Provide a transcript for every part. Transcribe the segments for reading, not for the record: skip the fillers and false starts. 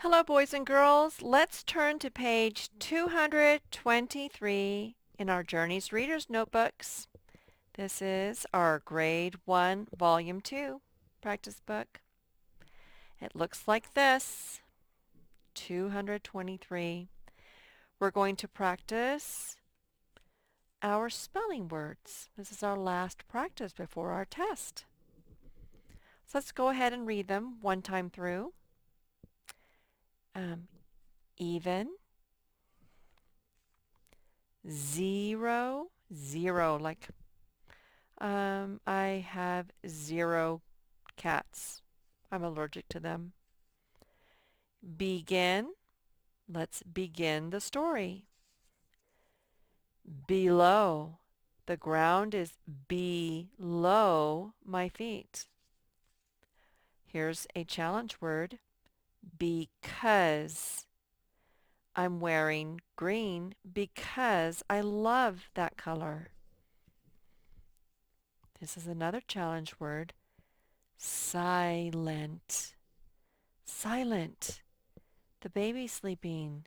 Hello, boys and girls. Let's turn to page 223 in our Journeys Reader's Notebooks. This is our Grade 1, Volume 2 practice book. It looks like this, 223. We're going to practice our spelling words. This is our last practice before our test. So let's go ahead and read them one time through. Even, zero, zero, like I have 0 cats. I'm allergic to them. Begin. Let's begin the story. Below. The ground is below my feet. Here's a challenge word. Because. I'm wearing green because I love that color. This is another challenge word. Silent. Silent. The baby's sleeping.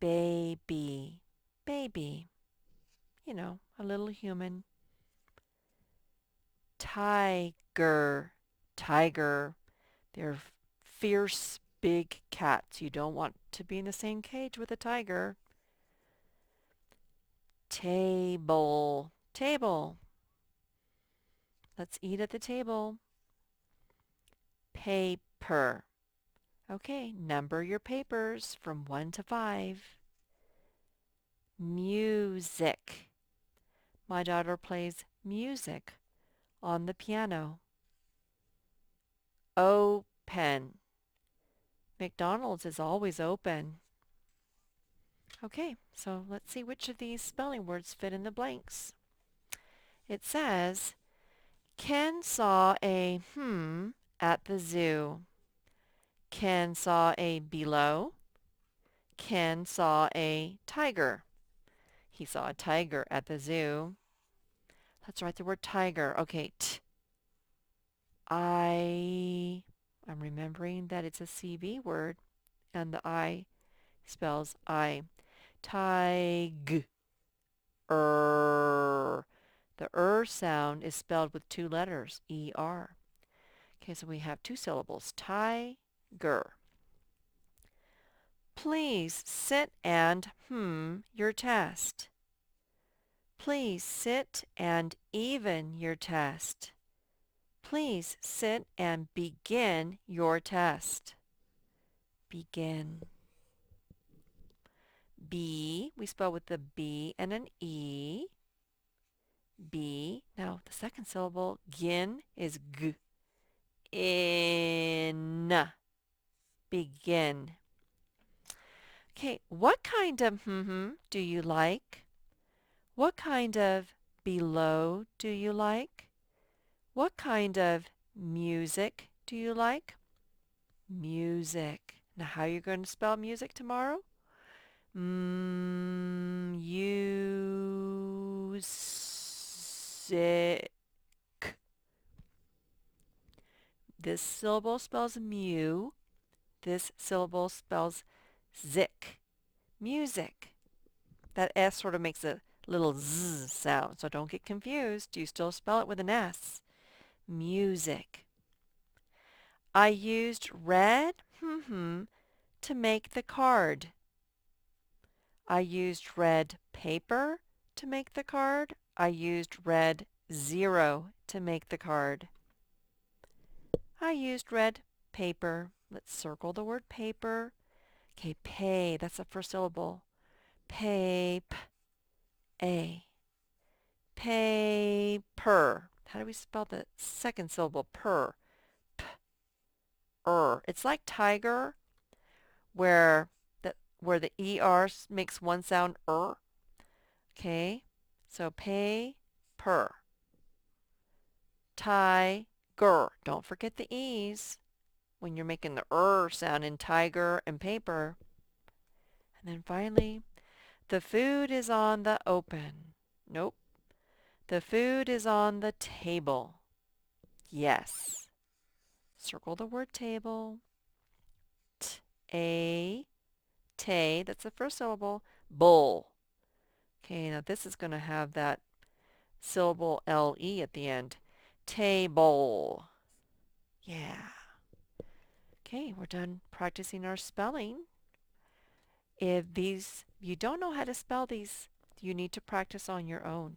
Baby. Baby. You know, a little human. Tiger. Tiger. They're fierce, big cats. You don't want to be in the same cage with a tiger. Table. Table. Let's eat at the table. Paper. Okay, number your papers from 1 to 5. Music. My daughter plays music on the piano. Open. McDonald's is always open. Okay, so let's see which of these spelling words fit in the blanks. It says, Ken saw a at the zoo. Ken saw a below. Ken saw a tiger. He saw a tiger at the zoo. Let's write the word tiger. Okay, I'm remembering that it's a CV word, and the I spells I. Tiger. The sound is spelled with 2 letters, E-R. Okay, so we have 2 syllables. Tiger. Please sit and your test. Please sit and even your test. Please sit and begin your test. Begin. B, we spell with the B and an E. B. Now, the second syllable, gin, is G. In. Begin. Okay, what kind of do you like? What kind of below do you like? What kind of music do you like? Music. Now, how are you going to spell music tomorrow? Music. This syllable spells mu. This syllable spells zik. Music. That S sort of makes a little Z sound, so don't get confused. You still spell it with an S. Music. I used red to make the card. I used red paper to make the card. I used red 0 to make the card. I used red paper. Let's circle the word paper. Okay, pay, that's the first syllable. Paper. Paper. How do we spell the second syllable? Per. P-er. It's like tiger, where the ER makes one sound, er. Okay, so paper. Tiger. Don't forget the E's when you're making the sound in tiger and paper. And then finally, the food is on the open. Nope. The food is on the table. Yes. Circle the word table. A, te, that's the first syllable, bull. Okay, now this is going to have that syllable le at the end. Table. Yeah. Okay, we're done practicing our spelling. If you don't know how to spell these, you need to practice on your own.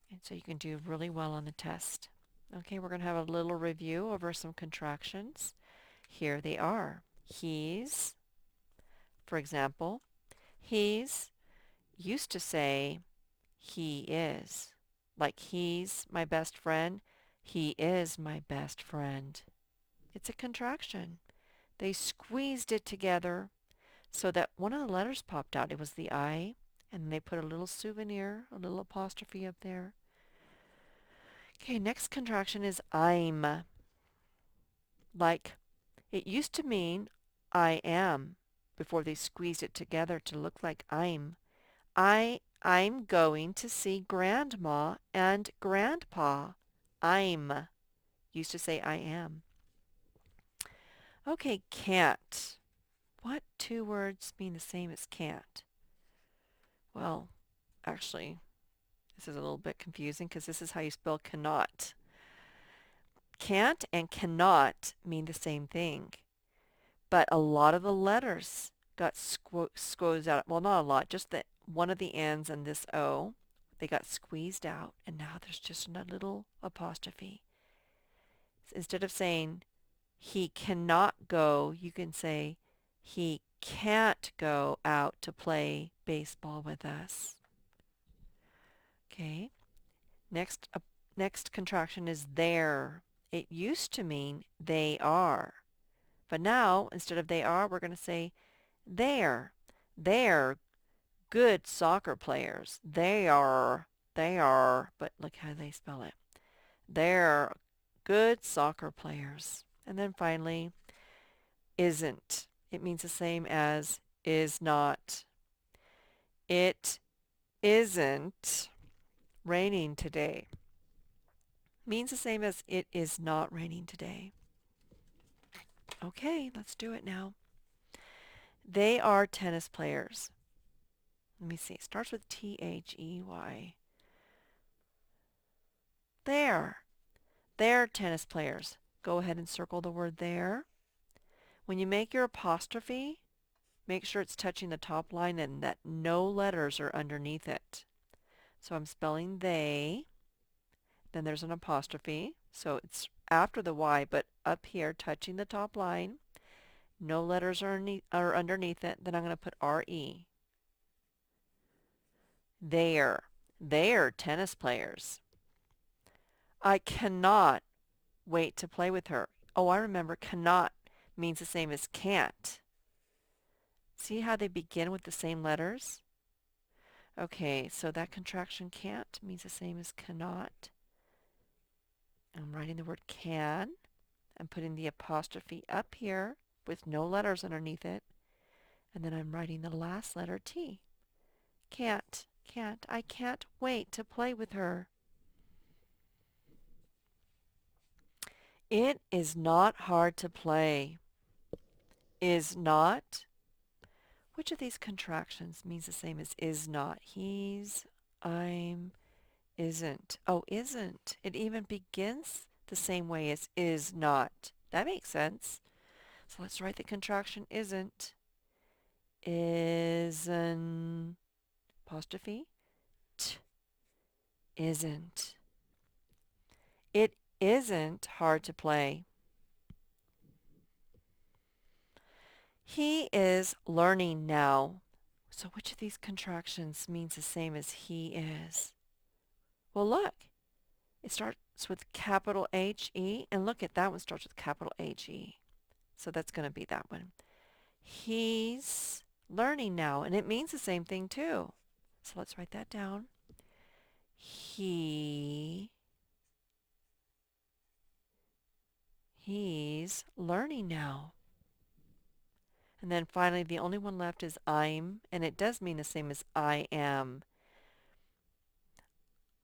And so you can do really well on the test. Okay, we're going to have a little review over some contractions. Here they are. He's, for example, he's used to say he is. Like he's my best friend, he is my best friend. It's a contraction. They squeezed it together so that one of the letters popped out. It was the I, and they put a little souvenir, a little apostrophe up there. Okay, next contraction is I'm. Like, it used to mean I am before they squeezed it together to look like I'm. I'm going to see Grandma and Grandpa. I'm used to say I am. Okay, can't. What two words mean the same as can't? Well, actually, this is a little bit confusing because this is how you spell cannot. Can't and cannot mean the same thing, but a lot of the letters got squeezed out. Well, not a lot, just that one of the N's and this O, they got squeezed out, and now there's just a little apostrophe. Instead of saying he cannot go, you can say he can't go out to play baseball with us. Okay. Next contraction is there. It used to mean they are. But now, instead of they are, we're going to say they're. They're good soccer players. They are. But look how they spell it. They're good soccer players. And then finally, isn't. It means the same as is not. It isn't raining today. Means the same as it is not raining today. Okay, let's do it now. They are tennis players. Let me see. It starts with T-H-E-Y. There. They're tennis players. Go ahead and circle the word there. When you make your apostrophe, make sure it's touching the top line and that no letters are underneath it. So I'm spelling they. Then there's an apostrophe. So it's after the Y, but up here touching the top line. No letters are underneath it. Then I'm going to put R-E. They're tennis players. I cannot wait to play with her. Oh, I remember cannot means the same as can't. See how they begin with the same letters? Okay, so that contraction can't means the same as cannot. I'm writing the word can. I'm putting the apostrophe up here with no letters underneath it. And then I'm writing the last letter T. Can't. I can't wait to play with her. It is not hard to play. Is not. Which of these contractions means the same as is not? He's, I'm, isn't. Oh, isn't. It even begins the same way as is not. That makes sense. So let's write the contraction isn't. Isn't. Apostrophe. T. Isn't. It isn't hard to play. He is learning now. So which of these contractions means the same as he is? Well, look. It starts with capital H-E, and look at that one starts with capital H-E. So that's going to be that one. He's learning now, and it means the same thing too. So let's write that down. He's learning now. And then finally, the only one left is I'm, and it does mean the same as I am.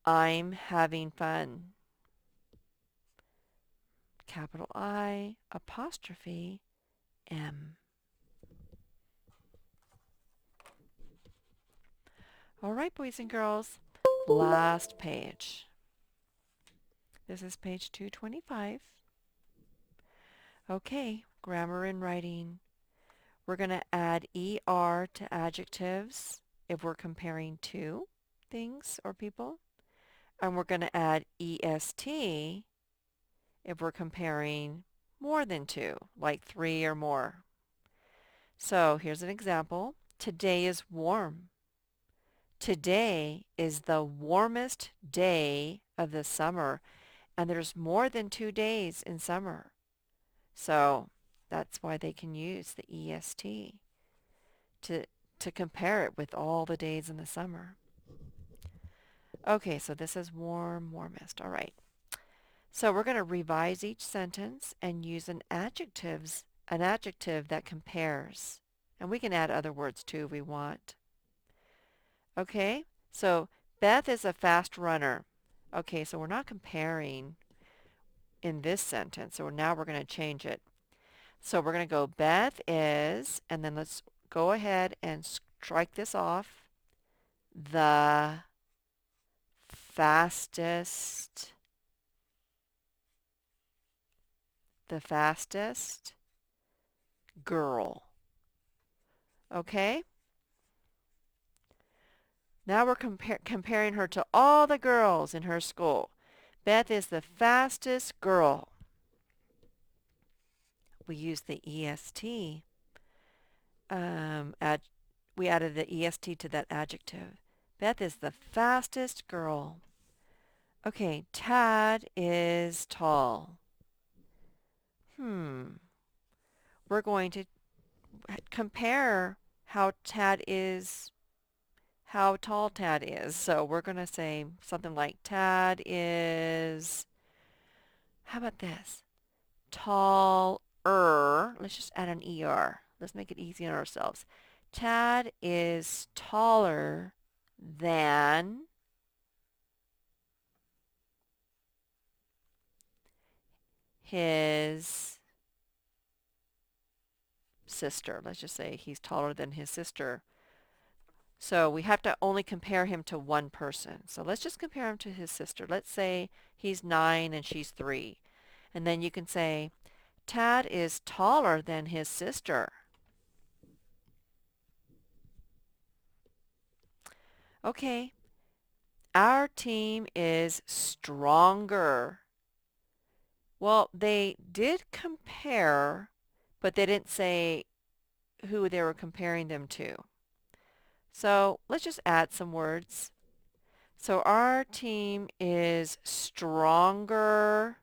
I'm having fun. Capital I, apostrophe, M. All right, boys and girls, last page. This is page 225. Okay, grammar and writing. We're going to add ER to adjectives if we're comparing two things or people. And we're going to add EST if we're comparing more than two, like three or more. So here's an example. Today is warm. Today is the warmest day of the summer, and there's more than 2 days in summer. So that's why they can use the EST to, to compare it with all the days in the summer. Okay, so this is warm, warmest. All right. So we're going to revise each sentence and use an adjective that compares. And we can add other words too if we want. Okay, so Beth is a fast runner. Okay, so we're not comparing in this sentence, so now we're going to change it. So we're going to go Beth is, and then let's go ahead and strike this off. The fastest, the fastest girl. Okay? Now we're comparing her to all the girls in her school. Beth is the fastest girl. We use the EST. We added the EST to that adjective. Beth is the fastest girl. Okay, Tad is tall. We're going to compare how tall Tad is. So we're going to say something like Tad is, how about this? Taller. Let's just add an ER. Let's make it easy on ourselves. Tad is taller than his sister. Let's just say he's taller than his sister. So we have to only compare him to one person. So let's just compare him to his sister. Let's say he's 9 and she's 3. And then you can say, Tad is taller than his sister. Okay, our team is stronger. Well, they did compare, but they didn't say who they were comparing them to. So let's just add some words. So our team is stronger,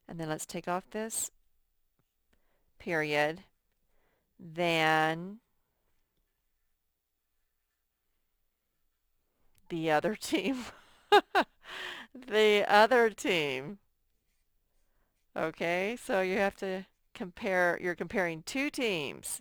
and then let's take off this period, than the other team. The other team. Okay, so you have to compare, you're comparing two teams,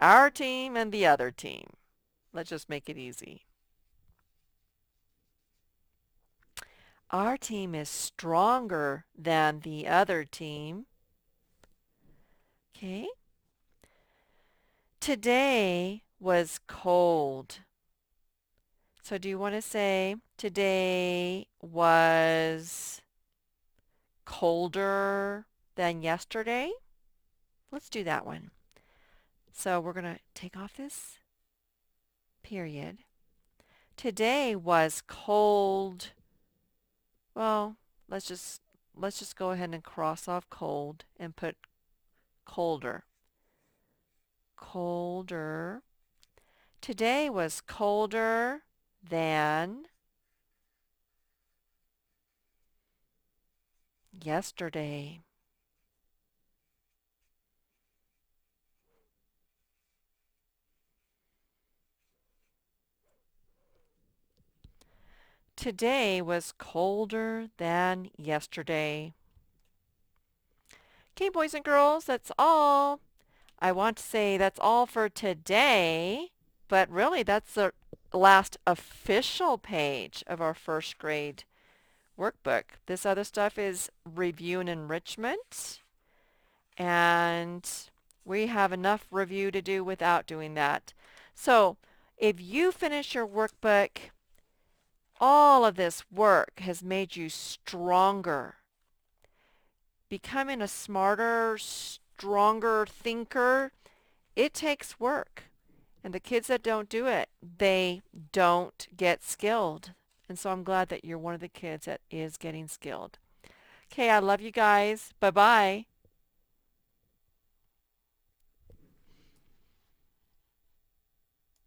our team and the other team. Let's just make it easy. Our team is stronger than the other team. Okay. Today was cold. So do you want to say today was colder than yesterday? Let's do that one. So we're going to take off this period. Today was cold. Well, let's just go ahead and cross off cold and put colder. Colder. Today was colder than yesterday. Today was colder than yesterday. Okay, boys and girls, that's all. I want to say that's all for today, but really that's the last official page of our first grade workbook. This other stuff is review and enrichment, and we have enough review to do without doing that. So If you finish your workbook, all of this work has made you stronger. Becoming a smarter, stronger thinker, it takes work. And the kids that don't do it, they don't get skilled. And so I'm glad that you're one of the kids that is getting skilled. Okay, I love you guys. Bye-bye.